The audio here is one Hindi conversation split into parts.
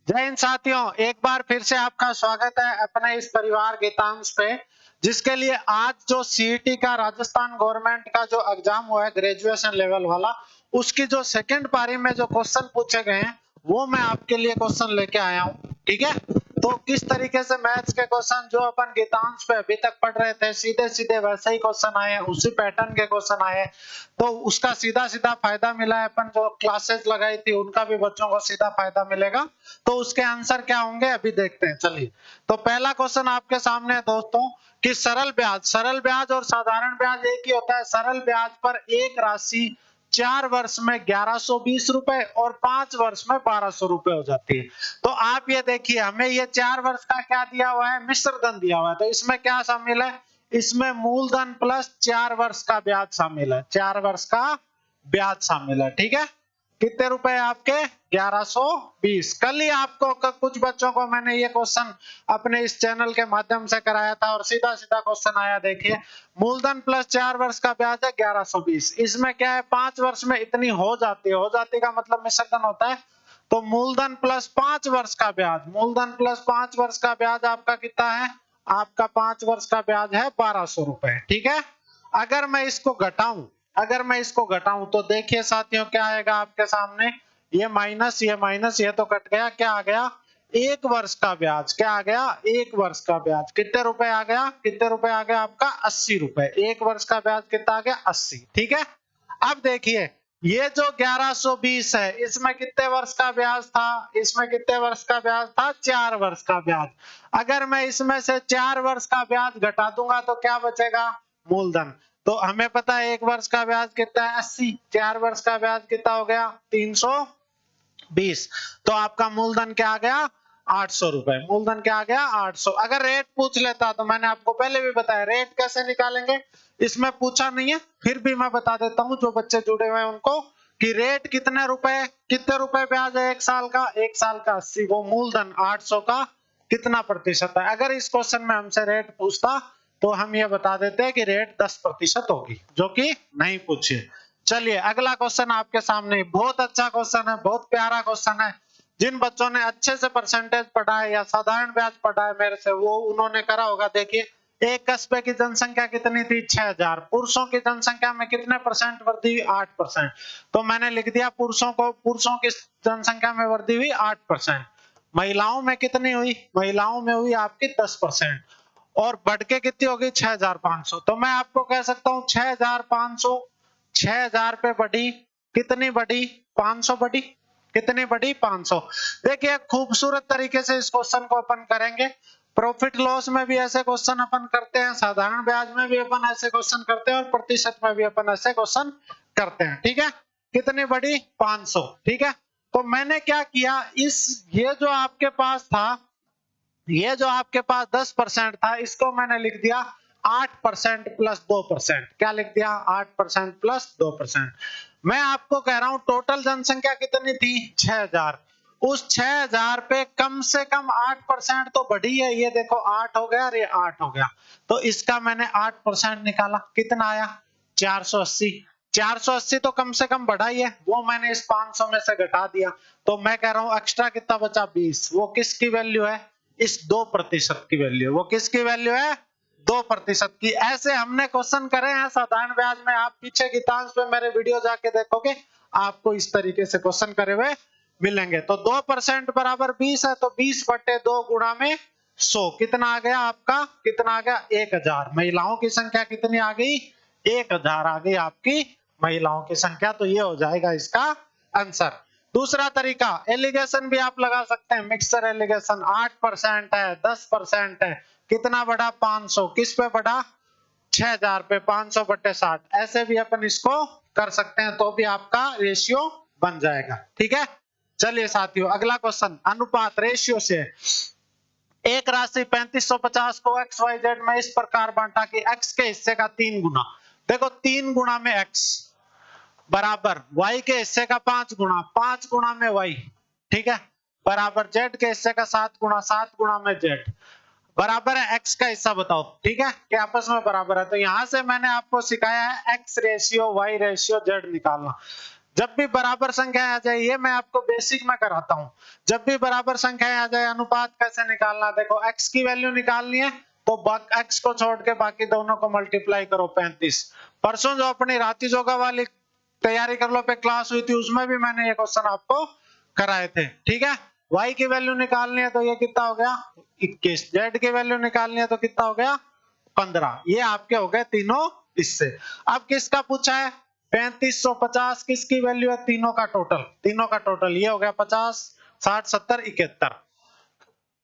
जय हिंद साथियों, एक बार फिर से आपका स्वागत है अपने इस परिवार गीतांश पे, जिसके लिए आज जो सीईटी का राजस्थान गवर्नमेंट का जो एग्जाम हुआ है ग्रेजुएशन लेवल वाला, उसकी जो सेकंड पारी में जो क्वेश्चन पूछे गए हैं वो मैं आपके लिए क्वेश्चन लेके आया हूँ। ठीक है, तो किस तरीके से मैथ्स के क्वेश्चन जो अपन गीतांश पे अभी तक पढ़ रहे थे सीधे सीधे वैसे ही क्वेश्चन आए हैं, उसी पैटर्न के क्वेश्चन आए हैं, तो उसका सीधा सीधा फायदा मिला है। अपन जो क्लासेस लगाई थी उनका भी बच्चों को सीधा फायदा मिलेगा। तो उसके आंसर क्या होंगे अभी देखते हैं। चलिए, तो पहला क्वेश्चन आपके सामने है दोस्तों कि सरल ब्याज और साधारण ब्याज एक ही होता है। सरल ब्याज पर एक राशि 4 वर्ष में 1120 रुपए और 5 वर्ष में 1200 रुपए हो जाती है। तो आप ये देखिए, हमें ये 4 वर्ष का क्या दिया हुआ है, मिश्र धन दिया हुआ है। तो इसमें क्या शामिल है, इसमें मूलधन प्लस 4 वर्ष का ब्याज शामिल है। 4 वर्ष का ब्याज शामिल है। ठीक है, कितने रुपए आपके 1120। कल ही आपको कुछ बच्चों को मैंने ये क्वेश्चन अपने इस चैनल के माध्यम से कराया था और सीधा सीधा क्वेश्चन आया। देखिए, मूलधन प्लस 4 वर्ष का ब्याज है 1120। इसमें क्या है, 5 वर्ष में इतनी हो जाती है, हो जाती का मतलब मिश्रधन होता है। तो मूलधन प्लस 5 वर्ष का ब्याज, मूलधन प्लस 5 वर्ष का ब्याज आपका कितना है, आपका 5 वर्ष का ब्याज है 1200 रुपए। ठीक है, अगर मैं इसको घटाऊं, तो देखिए साथियों क्या आएगा आपके सामने, ये माइनस ये तो कट गया, क्या आ गया, एक वर्ष का ब्याज। क्या आ गया, एक वर्ष का ब्याज। कितने रुपए आ गया, आपका 80 रुपए। एक वर्ष का ब्याज कितना आ गया, 80। ठीक है, अब देखिए ये जो 1120 है, इसमें कितने वर्ष का ब्याज था, 4 वर्ष का ब्याज। अगर मैं इसमें से 4 वर्ष का ब्याज घटा दूंगा तो क्या बचेगा, मूलधन। तो हमें पता है एक वर्ष का ब्याज कितना है, 80। 4 वर्ष का ब्याज कितना हो गया, 320। तो आपका मूलधन क्या आ गया, 800 रुपए। मूलधन क्या आ गया, 800। अगर रेट पूछ लेता तो मैंने आपको पहले भी बताया रेट कैसे निकालेंगे, इसमें पूछा नहीं है फिर भी मैं बता देता हूं जो बच्चे जुड़े हुए हैं उनको, कि रेट कितने रुपए ब्याज है, 1 साल का, 1 साल का 80, वो मूलधन 800 का कितना प्रतिशत है। अगर इस क्वेश्चन में हमसे रेट पूछता तो हम ये बता देते हैं कि रेट 10% होगी, जो कि नहीं पूछी। चलिए, अगला क्वेश्चन आपके सामने, बहुत अच्छा क्वेश्चन है, बहुत प्यारा क्वेश्चन है। जिन बच्चों ने अच्छे से परसेंटेज पढ़ा है या साधारण ब्याज पढ़ा है मेरे से, वो उन्होंने करा होगा। देखिए, एक कस्बे की जनसंख्या कितनी थी, 6000। पुरुषों की जनसंख्या में कितने परसेंट वृद्धि हुई, 8%। तो मैंने लिख दिया पुरुषों की जनसंख्या में वृद्धि हुई 8%। महिलाओं में कितनी हुई, महिलाओं में हुई आपकी 10%। और बढ़ के कितनी होगी, 6500। तो मैं आपको कह सकता हूँ 6500, 6000 पे बढ़ी, कितनी बढ़ी, 500 बढ़ी। कितनी बढ़ी, 500। देखिए, खूबसूरत तरीके से इस क्वेश्चन को अपन करेंगे। प्रॉफिट लॉस में भी ऐसे क्वेश्चन अपन करते हैं, साधारण ब्याज में भी अपन ऐसे क्वेश्चन करते हैं और प्रतिशत में भी अपन ऐसे क्वेश्चन करते हैं। ठीक है, कितनी बढ़ी, 500। ठीक है, तो मैंने क्या किया, ये जो आपके पास था, ये जो आपके पास 10% था, इसको मैंने लिख दिया 8% प्लस 2%। क्या लिख दिया, 8% प्लस 2%। मैं आपको कह रहा हूं टोटल जनसंख्या कितनी थी, 6000। उस 6000 पे कम से कम 8% तो बढ़ी है। ये देखो 8 हो गया और ये 8 हो गया, तो इसका मैंने 8% निकाला, कितना आया, 480। 480 तो कम से कम बढ़ा ही है, वो मैंने इस 500 में से घटा दिया। तो मैं कह रहा हूं एक्स्ट्रा कितना बचा, 20। वो किसकी वैल्यू है, इस 2% की वैल्यू। वो किसकी वैल्यू है, 2% की। ऐसे हमने क्वेश्चन करे हैं साधारण ब्याज में, आप पीछे गीतांश पे मेरे वीडियो जाके देखोगे, आपको इस तरीके से क्वेश्चन करे हुए मिलेंगे। तो 2% बराबर 20 है, तो 20/2 गुणा में 100 कितना आ गया आपका, कितना आ गया, 1000। महिलाओं की संख्या कितनी आ गई, 1000 आ गई आपकी महिलाओं की संख्या। तो ये हो जाएगा इसका आंसर। दूसरा तरीका, एलिगेशन भी आप लगा सकते हैं, मिक्सर एलिगेशन। 8% है, 10% है, कितना बढ़ा, 500। किस पे बढ़ा, 6000 पे, 500/60। ऐसे भी अपन इसको कर सकते हैं, तो भी आपका रेशियो बन जाएगा। ठीक है, चलिए साथियों, अगला क्वेश्चन अनुपात रेशियो से। एक राशि 3550 को एक्स वाई जेड में इस प्रकार बांटा कि एक्स के हिस्से का 3 गुना। देखो 3 गुना में एक्स बराबर y के हिस्से का 5 गुना, 5 गुना में y। ठीक है, बराबर z के हिस्से का 7 गुना, 7 गुना में z, बराबर है x का हिस्सा। बताओ, ठीक है, कि आपस में बराबर है। तो यहां से मैंने आपको सिखाया है x ratio y ratio z निकालना। जब भी बराबर संख्या आ जाए, ये मैं आपको बेसिक में कराता हूं, जब भी बराबर संख्या आ जाए अनुपात कैसे निकालना। देखो x की वैल्यू निकालनी है तो x को छोड़ के बाकी दोनों को मल्टीप्लाई करो 35। परसों जो अपनी राती जोगा वाली तैयारी कर लो पे क्लास हुई थी, उसमें भी मैंने ये क्वेश्चन आपको कराए थे, ठीक है। y की वैल्यू निकालनी है तो ये कितना हो गया 21, z की वैल्यू निकालनी है तो कितना हो गया 15। ये आपके हो गए तीनों इससे। अब किसका पूछा है 3550, किसकी वैल्यू है तीनों का टोटल, ये हो गया 50 60 70 71।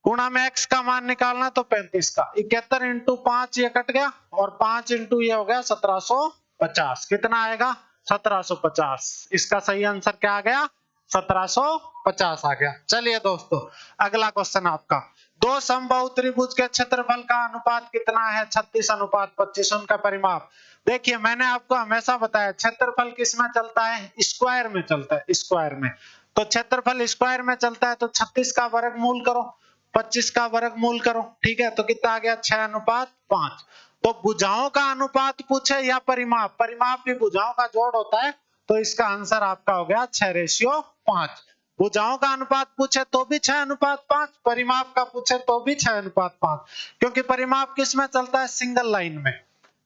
गुणा में x का मान निकालना तो 35 का 71 इंटू 5 ये कट गया और 5 इंटू ये हो गया 1750। कितना आएगा 1750। इसका सही आंसर क्या आ गया 1750 आ गया। चलिए दोस्तों अगला क्वेश्चन आपका, दो समबाहु त्रिभुज के क्षेत्रफल का अनुपात कितना है 36:25। उनका परिमाप देखिए, मैंने आपको हमेशा बताया क्षेत्रफल किस में चलता है स्क्वायर में चलता है, स्क्वायर में। तो क्षेत्रफल स्क्वायर में चलता है तो 36 का वर्गमूल करो 25 का वर्गमूल करो, ठीक है। तो कितना आ गया 6:5। तो भुजाओं का अनुपात पूछे या परिमाप, परिमाप भी भुजाओं का जोड़ होता है, तो इसका आंसर आपका हो गया 6:5। भुजाओं का अनुपात पूछे तो भी 6:5, परिमाप का पूछे तो भी 6:5, क्योंकि परिमाप किस में चलता है सिंगल लाइन में,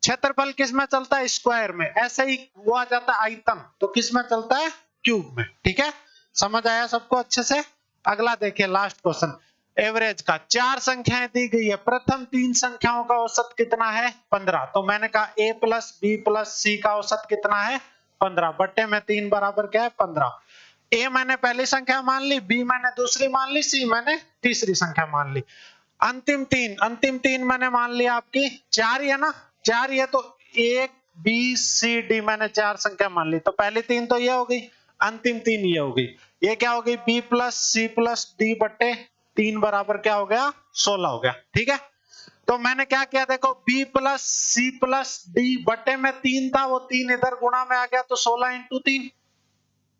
क्षेत्रफल किस में चलता है स्क्वायर में, ऐसे ही वो आ जाता है आयतन तो किस में चलता है क्यूब में, ठीक है। समझ आया सबको अच्छे से। अगला देखिए लास्ट क्वेश्चन, एवरेज का। चार संख्याएं दी गई है, प्रथम तीन संख्याओं का औसत कितना है 15। तो मैंने कहा a प्लस बी प्लस सी का औसत कितना है 15 बट्टे में 3 बराबर क्या है 15। a मैंने पहली संख्या मान ली, b मैंने दूसरी मान ली, c मैंने तीसरी संख्या मान ली। अंतिम तीन मैंने मान लिया आपकी 4 ही है ना, 4 ही है तो a b c d मैंने 4 संख्या मान ली। तो पहली 3 तो ये हो गई, अंतिम 3 ये हो गई। ये क्या हो गई b plus c plus d बट्टे 3 बराबर क्या हो गया 16 हो गया, ठीक है। तो मैंने क्या किया देखो b plus c plus d बट्टे में 3 था, वो 3 इधर गुणा में आ गया तो 16 इंटू 3।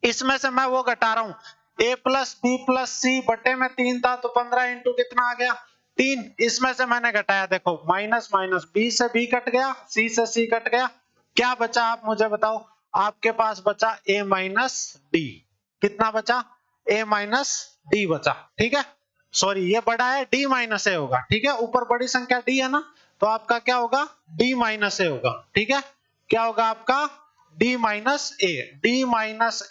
इसमें से मैं वो घटा रहा हूं, a प्लस बी प्लस सी बटे में 3 था तो 15 इंटू कितना आ गया 3। इसमें से मैंने घटाया देखो माइनस माइनस, b से b कट गया, c से c कट गया, क्या बचा आप मुझे बताओ। आपके पास बचा a माइनस डी। कितना बचा a माइनस डी बचा, ठीक है। सॉरी ये बड़ा है d माइनस ए होगा, ठीक है। ऊपर बड़ी संख्या d है ना, तो आपका क्या होगा d माइनस ए होगा, ठीक है। क्या होगा आपका d माइनस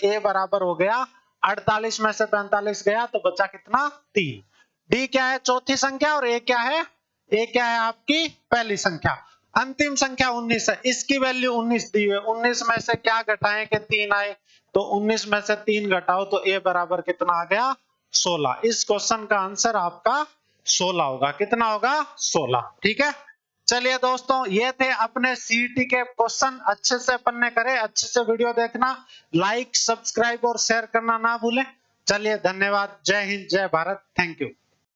ए बराबर हो गया 48 में से 45 गया तो बचा कितना 3। d क्या है चौथी संख्या और a क्या है आपकी पहली संख्या। अंतिम संख्या 19 है, इसकी वैल्यू 19 दी है, 19 में से क्या घटाएं कि 3 आए, तो 19 में से 3 घटाओ तो a बराबर कितना आ गया 16। इस क्वेश्चन का आंसर आपका 16 होगा, कितना होगा 16, ठीक है। चलिए दोस्तों ये थे अपने सीईटी के क्वेश्चन, अच्छे से अपन ने करे, अच्छे से वीडियो देखना, लाइक सब्सक्राइब और शेयर करना ना भूलें। चलिए धन्यवाद, जय हिंद जय भारत, थैंक यू।